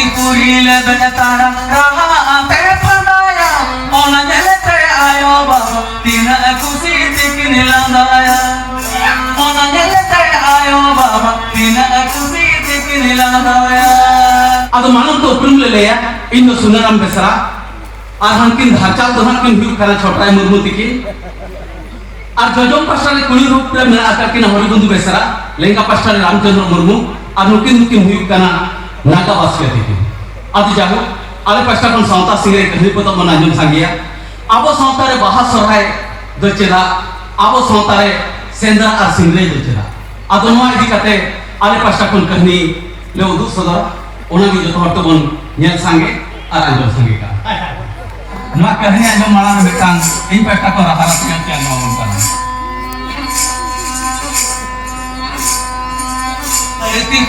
Kurile betara raha te padaya ona jelete ayo baba tina kusi tikin landaya ona jelete ayo baba tina kusi tikin landaya adu manam to uprum le leya indo sunaram besara ar hankin dharchal to hankin hiu kana chotrai murmu tikin ar jojom pasale kuli rup pre mena akar kina horibundu besara lenga pasale ramchandra murmu ar nukin hiu kana naga basya tikin adi jago ale pasta kon sawta singre kahni poto manajum sangia abo sawta re baha sorhay dochela abo sawta re sendra ar singre dochela ado noa idi kate ale pasta kon kahni le udu sodar ona gi joto hor to bon nyel sange ar anjom sange ka noa kahni anjom malang betang in pasta kon rahara yang tiang ngomong kana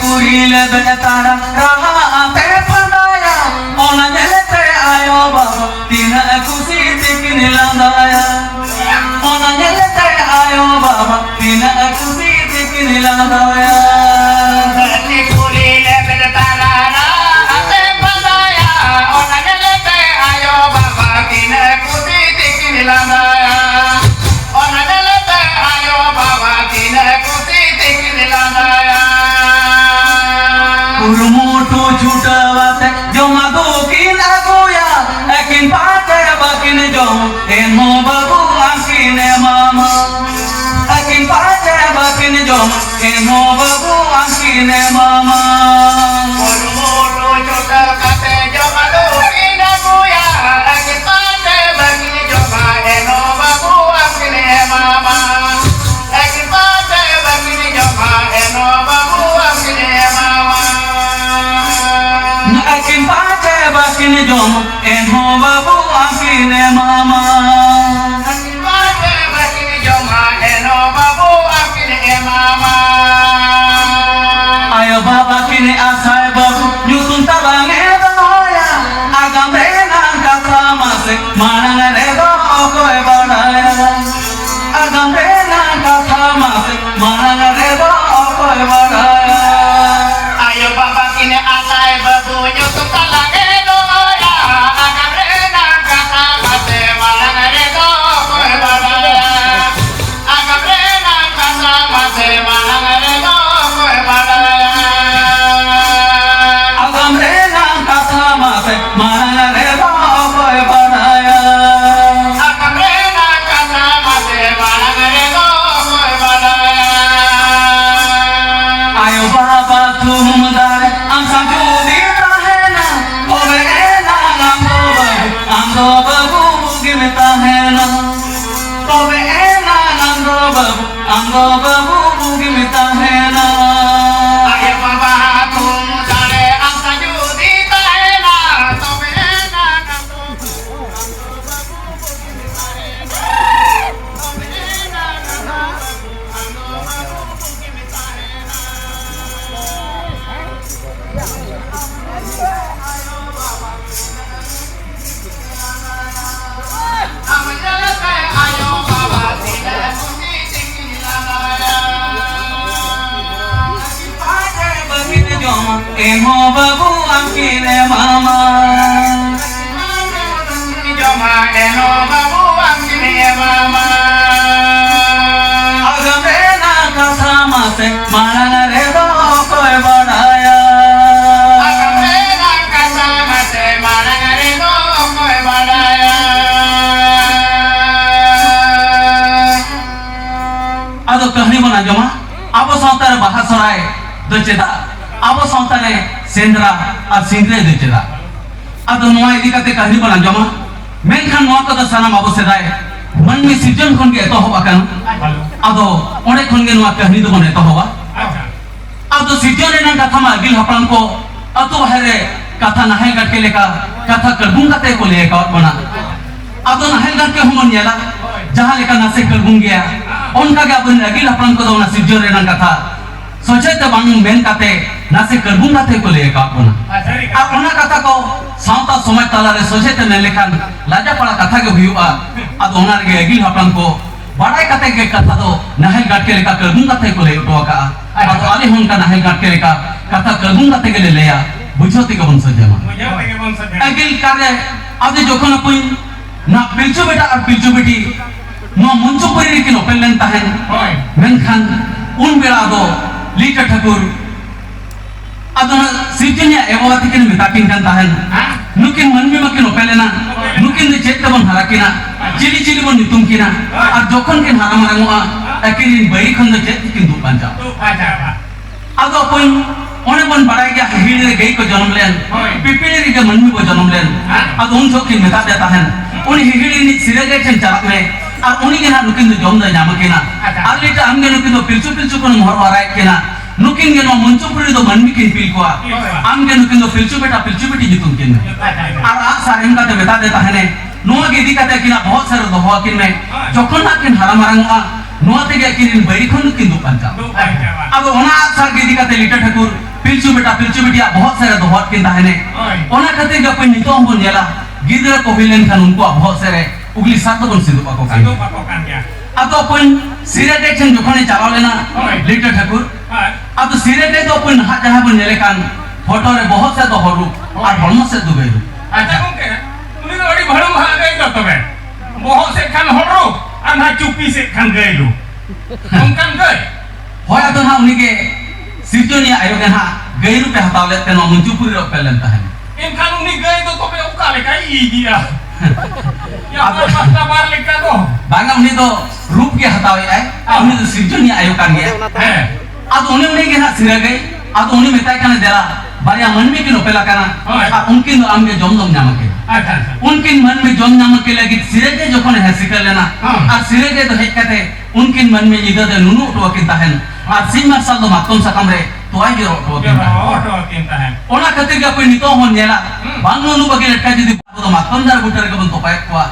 Kurile betara raha te padaya ona jelete ayo baba tina kusi tikin landaya ona jelete ayo baba tina kusi tikin landaya Kurile betara raha te padaya ona jelete ayo baba tina kusi tikin landaya ona jelete ayo baba tina kusi tikin landaya Urumutu chutawate jomadu kin aguya ekin pate bakin jom eno babu ankine mama ekin pate bakin jom eno babu ankine mama Urumutu chutawate jomadu kin aguya ekin pate bakin jom eno babu ankine mama ekin pate bakin jom eno babu ankine mama Akin pace bakin jom eno babu ankine mama Akin pace bakin jom eno babu ankine mama Ayo baba kini asai babu nyusun tabange doya agam renan kata masik manang redo koe badaya agam renan kata masik manang redo koe badaya Ayo baba kini asai babu nyusun tabange doya agam renan kata masik manang redo koe badaya agam renan kata masik manang redo koe badaya agam renan kata masik manang redo koe badaya agam renan kata masik manang redo koe badaya Ayo baba tum dare am sanjudi tahena ove ena amdo babu gimta hena ove ena amdo babu gimta hena Ayo baba tum dare am sanjudi tahena ove ena Emo babu ankine mama Joma eno babu ankine mama Agam rena kata masik manang redo koe badaya Agam rena kata masik manang redo koe badaya Ado kahni mana joma abo sawtar bahas sorai doceda abo sawtane sendra ar singre doceda ado noa idi kate kahni mana joma menkhan noa ko sanam abo sedai manmi sijon khon ge etohob akan ado onde khon ge noa kahni do bon etohoba ado sijon renan katha ma gil hapram ko ato bahare katha nahai gat ke leka katha karbung kate ko le ka bana ado nahai gat ke humon yala jaha leka nase karbung gya onka ge abun gil hapram ko do na sijon renan katha सोचते बंग main काते नासे करबुंग काते को ले का कोना आ कोना कथा को सावता समय ताला रे सोचते ने लेखान लाजा पड़ा कथा के हुआ आ दोनार के अगिल हपन को बड़ाई काते के कथा दो नहल गाट के लेका करबुंग काते को ले तो का आ तो आले हुन का नहल गाट के लेका कथा करबुंग काते के ले लिया बुझते के बन सजमा मुझे के बन सके अगिल कार्य आदि जोखन अपन ना पिलचु बेटा और पिलचु बेटी नो मंचो परी के नोपेल लेन ताहन होय मेनखान उन बेला दो लीटा ठाकुर अदना सिजनिया एवाती के मिताकिन kan tahan nukin manmi makin opelena nukin de chette bon harakina chili chili bon nitum kina ar jokon kin haram rangoa akirin bai khon de chette kin du panja tu aja ado pun one bon badai gya hiri gei ko janam len pipili ke manmi ko janam len ado un jokin meta de tahan uni hiri ni sire ge chen chalak me ar uni ke na nukin de jom da nyamakina ar lita amge nukin do pilchu pilchu kon mohor warai kina nukin ge no munchu puri do manmi kin pil ko amge nukin do pilchu beti jitum kin ar a sarim ka de meta de tahane noa ge di kata kina bahut sar do ho kin me jokon na kin haram rangoa noa te ge kirin bai khon kin du panja tu aja अब ओना sir के दिखाते litre Thakur पिलचु बेटिया बहुत सारे दोहत किन ताहने ओना खाते गपन नितो हम नेला गिदरा को हिलेन खान उनको बहुत सारे उगली सात बन सिदु पाको kan ya अब अपन सिरे टेक्शन जोखने चालाव लेना लीटर ठाकुर अब सिरे टे तो अपन हाथ जहां बन नेले कान फोटो रे बहुत से दोहरु और हलम से दुबेरु aja gongke uni do adi bharam bhagai to tobe boho se kan horu ana chupi se kan gailu ongkan gai होया तो ना उन्हीं के सिर्जनिया आयोग ना गैरु पे हटाव लेते ना मुंचुपुरी रो पेलन ताहने इनखान uni gai to tobe uka lekai dia ya pasta bar leka to बांगा उन्हीं तो रूप के हटाव है उन्हीं तो सिर्जनिया आयोग kan गया अब उन्हीं के ना सिरा गई अब उन्हीं मिताई करने देला बारिया मन में की नोपेला करना अब उनकी तो आम के जम नाम के aja उनके मन में जम नाम के लगी सिरे के जोखन है सिकल लेना और सिरे के तो हेक कहते उनके मन में इधर दे नुनु तो किंता है और सिंह मरसल तो मातम सकम रे तो आई गिरो तो किंता है ओना खातिर के अपन नितो होन नेला बांगो नु बगे लटका जदी तो मातम दार गुटर के बन तो पाए को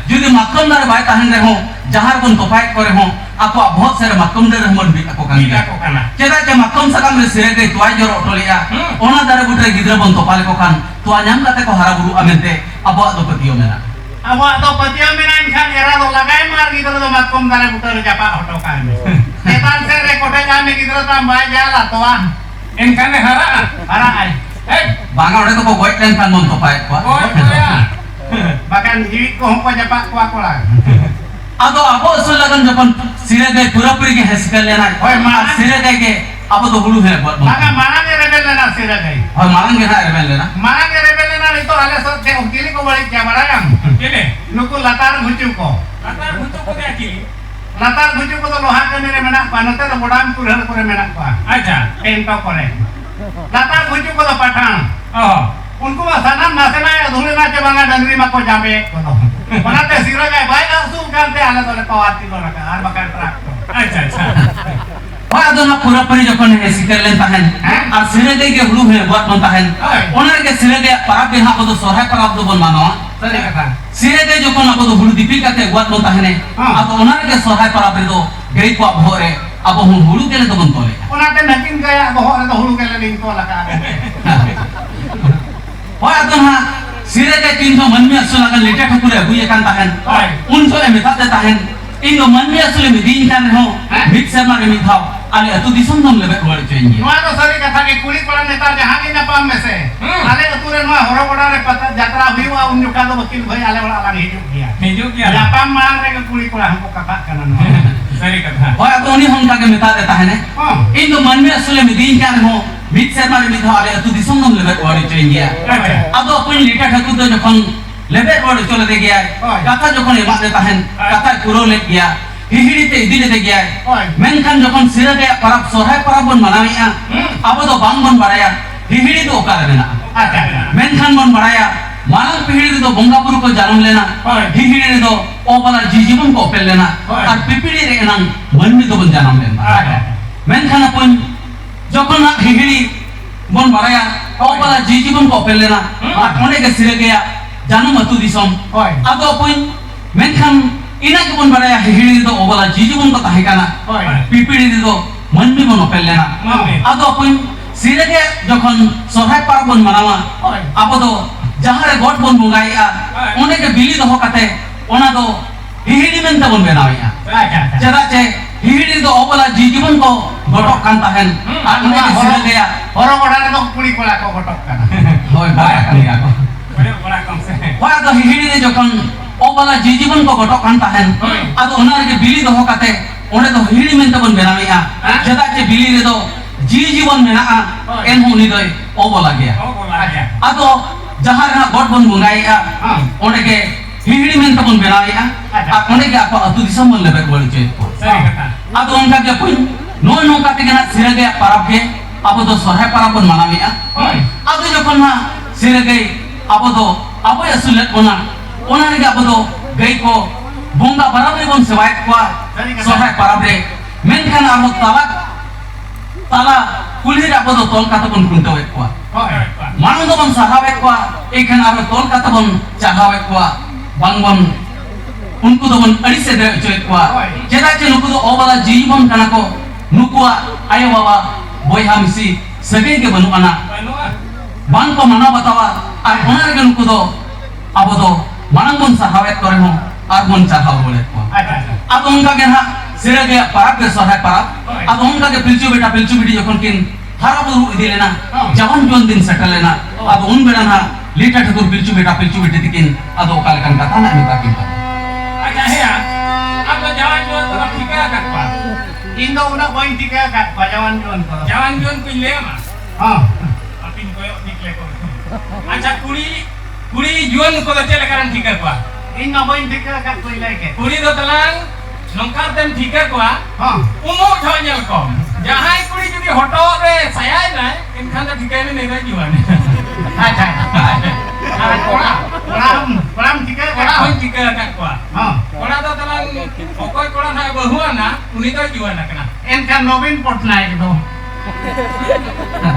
जदी मातम दार बाय ताहन रे हो जहार बन तो पाए करे हो आपको बहुत सारे मातम दार हमन भी को कान चेदा के मातम सकम रे सिरे के तो आई गिरो तो लिया ओना दार गुटर गिदरा बन तो पाले को कान तो आnyam kate ko hara buru amente abo do petiyo mena awak to petiyo mena insan era do lagai mar gitu do matkom dare butar japa hoto kan setan sere kote jame gitu tam bai jala to inkan hara ai banga ore to ko goi kan kan mon to pae ko bahkan jiwit ko hompo japa ko akola ado abo usul lagan jokon sire gai pura puri ke hesikal lena sire gai ke abo to hulu hai buat maka marang rebel lena sire gai और मारंग के ना rebel लेना marang rebel lena itu ale so te ukili ko balik kya barang kene nuku latar gucu ko dia kili latar gucu ko to loha kene re menak pa nate to bodam kurhar kore menak pa aja pento kore latar gucu ko to pathan उनको मसाना नासेना या धुले नाचे बंगा dungaree मा को जाबे बनाते सिरा गए भाई आसू करते आले तो पवाती को रखा हर बकर ट्रक अच्छा और अदना पूरा परी जखन है सिकर लेन ताहन और सिरे दे के हुलु है बुat मन ताहन ओनर के सिरे दे पाराब बिहा को तो सोरहाय पाराब दो बन मानो सही कथा सिरे दे जखन को तो हुलु दीपी काते बुat मन ताहने अब ओनर के सोरहाय पाराब रे दो गई को भोरे अब हुलु के ले तो बन तोले ओनाते नकिन गया बहुत तो हुलु के ले दिन तो लगा और अदना सिरे के 300 मन में असु लगन लेटे ठाकुर है हुई कान ताहन उन सो मेथा दे ताहन इन दो मन में असु ले दिन कान हो मिक्सर मारे मिथाओ आले अतु दिसम दम लेबे कोड़ चाहिए नोआ तो सरी कथा के कुली पड़ा नेता जहां के नपाम में से आले अतुरे नोआ होरो बड़ा रे पता यात्रा हुईवा उन जुका तो वकील भाई आले वाला अलग हिजू गया नपाम मांग रे के कुली पड़ा हमको कथा करना नोआ सरी कथा और अतुनी हम का के मेथा देता है ने इन दो मन में असु ले दिन कान हो मिक्सर मारे मिथाओ आले अतु दिसम दम लेबे कोड़ चाहिए अब अपन लेटा ठाकुर तो जखन लेबे कोड़ चले दे गया कथा जखन एमा देता है कथा पुरो ले गया हिहिड़ीते इदी लेते गया मेनखान जखन सिरे के परब सोरहाय परब बन मनावेया अब तो बांग बन बड़ाया हिहिड़ी तो ओकारे मेना मेनखान बन बड़ाया मानव पीढ़ी तो बंगापुर को जानम लेना हिहिड़ी तो ओ वाला जीजीवन को पेल लेना और पिपिड़ी रे नंग मन में तो बन जानम लेना मेनखान अपन जखन ना हिहिड़ी बन बड़ाया ओ वाला जीजीवन को पेल लेना और ओने के सिरे गया जानम अतु दिसम अब अपन मेनखान इना के बन बड़ाया हिहिड़ी तो ओ वाला जीजीवन को ताहे काना पिपिड़ी तो मन में बन पेल लेना अब अपन सिरे के जखन सोरहाय पार्क बन मनावा अब तो जहां रे गोट बन बुंगाइया ओने के बिली दो कते ओना दो हिहिड़ी में तबन बनावैया चला चे हिहिड़ी तो ओ वाला जीजीवन को गोटक कान ताहेन और ओने के सिरे गया होरो बड़ा रे तो कुली कोला को गोटक काना Hoi baya kan ya ko. bora kong se Hoi ado hihiri de jokon obala jijibon ko gotok kan tahen. Ado onar ge bili doho kate onde do hihiri men tabon benamia. Jada che bili re do jijibon mena en huni doi obala ge. Ado jahar na god bon bungai onde ge hihiri men tabon benamia. Onde ge apa atu disam mon lebe bol che ko. Ado onka ge pun no no kate ge na sirage parab ge abo do sohai parab bon manamia. Ado jokon na sirage abo do abo asulet ona ona ge abo do gai ko bonga parab re bon sebai ko sohai parab re menkan abo tala kulhi abo do tol kata bon kunto ko manu do bon sahabe ko ekan abo tol kata bon chahabe ko bangwon unku do bon adise de joy ko jeda che nuku do obala jibon kana ko nuku ayo baba boy hamsi sage ge banu ana bang ko mana batawa ar onar ge nuku do abo do manang bon sahabe kore ho ar bon chahaw bole ko ado unka ge ha sirage parab ge sohai parab ado unka ge pilchu beti jokon kin haraburu idile na jawan jon din settle na ado un beda na lita thakur pilchu beti tikin ado kal kan kata na mita kin aja he apa jawan jon to thika kat pa indo una boy thika kat pa jawan jon ko le ma apin koyo nikle ko acha kuri juan ko chele karan thika pa indo boy thika kat ko le ke kuri do talang nongkar tem thika ko umo thonyal ko jahai kuri judi hoto re sayai na enkhan da thika ne nei juan acha Koram thika kat ko kora do talang okoi kora na bahuan na uni do juan na kana enkhan Nobin Patnaik do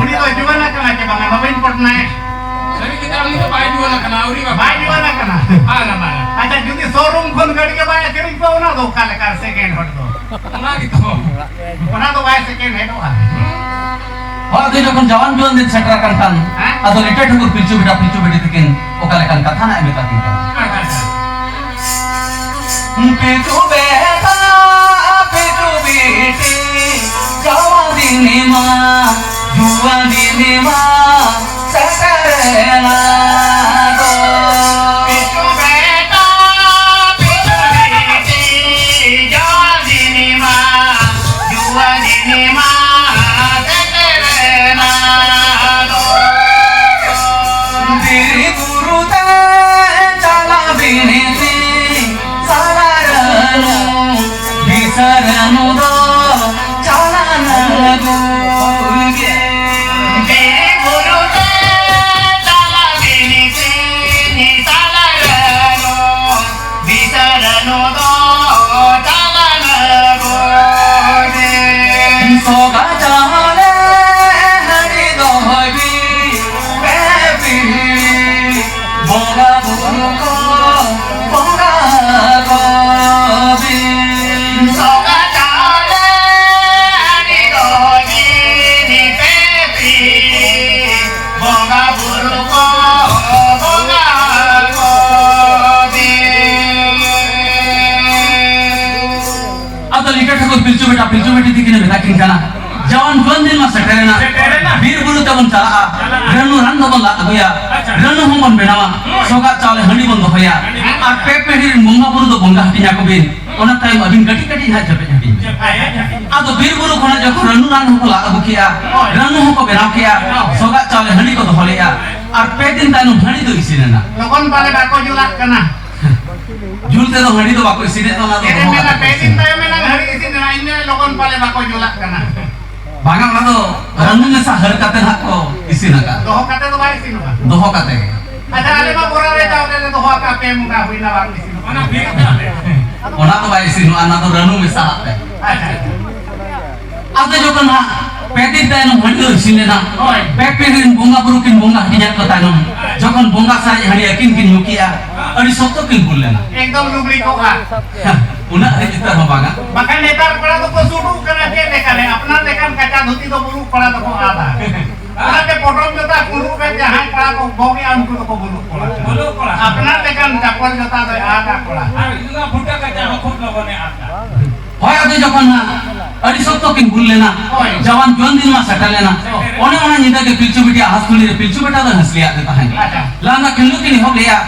uni do juan na kana ke bang Nobin Patnaik sari kita uni do bai juan na kana uri ba bai juan na kana na acha judi showroom khon gadi ke bai kering pa na do kale kar second hot do ona gitu ona do bai second head do Hoi ado jokon jawan jon din setra kan kan ado lita thakur pilchu beti tikin okale kan kata na mita kin Pitu beta pitu beti jawa dinima jua dinima sekarena do pitu beta pitu beti jawa dinima jua dinima sekarena do diri guru te cala biniti salaranu bisaranu do calanagu ge diri guru te cala biniti ni salaranu bisaranu do calanagu ge soga jale hari dohbi bebi boga buko boga gobi soga jale hari dohbi ni bebi boga buruko boga gobi ado lika thakur pilchu beti tikin mita kin kana jawan jon din ma seterena bir bulu tabon chala ranu rando bon la aguya ranu homon benawa soga chale hani bon doya ar pepe hir munga buru do bonga hatinya ko bin ona time abin gati na jabe jabe ado bir bulu khona jokon ranu ranu ko la agu kiya ranu ko benaw kiya soga chale hani ko dohleya ar pedin tanu hani do isinena logon pale bako julak kana julte do hani do bako isine to na do ere mena pedin tayo menang hari isin na inne logon pale bako julak kana bangang na do ranu ne sa har kate na ko isinaka doho kate do bai sinu ba doho kate ada ale ma bora re taw le doho ka pe mu ka huina bang sinu ona be ona to bai sinu ana to ranu me sa hate ado jokon ha pedin tanu hani do isinena pepe hir bonga burukin bonga hatinya ko tanum jokon bonga sai hani akin kin yukia adi sotto kin bullena ekdom lubri ko ka una ade kita mabanga bahkan netar pala to ko sudu kana ke dekale apna dekan kaca dhuti to bulu pala to ko ada ana ke potong jota kulu ke jahan pala ko bogi anku to ko bulu pala apna dekan capon jota to ada pala itu na futa kaca khut logone ada hoy ade jokon ha adi sotto किन भूल लेना ओए। जवान zone दिन मा सटा लेना ओने ओना निदा के पिलचू बिटिया हंसुली रे पिलचू बेटा दा हंस लिया देता है अच्छा। लाना किल्लू की नहीं हो गया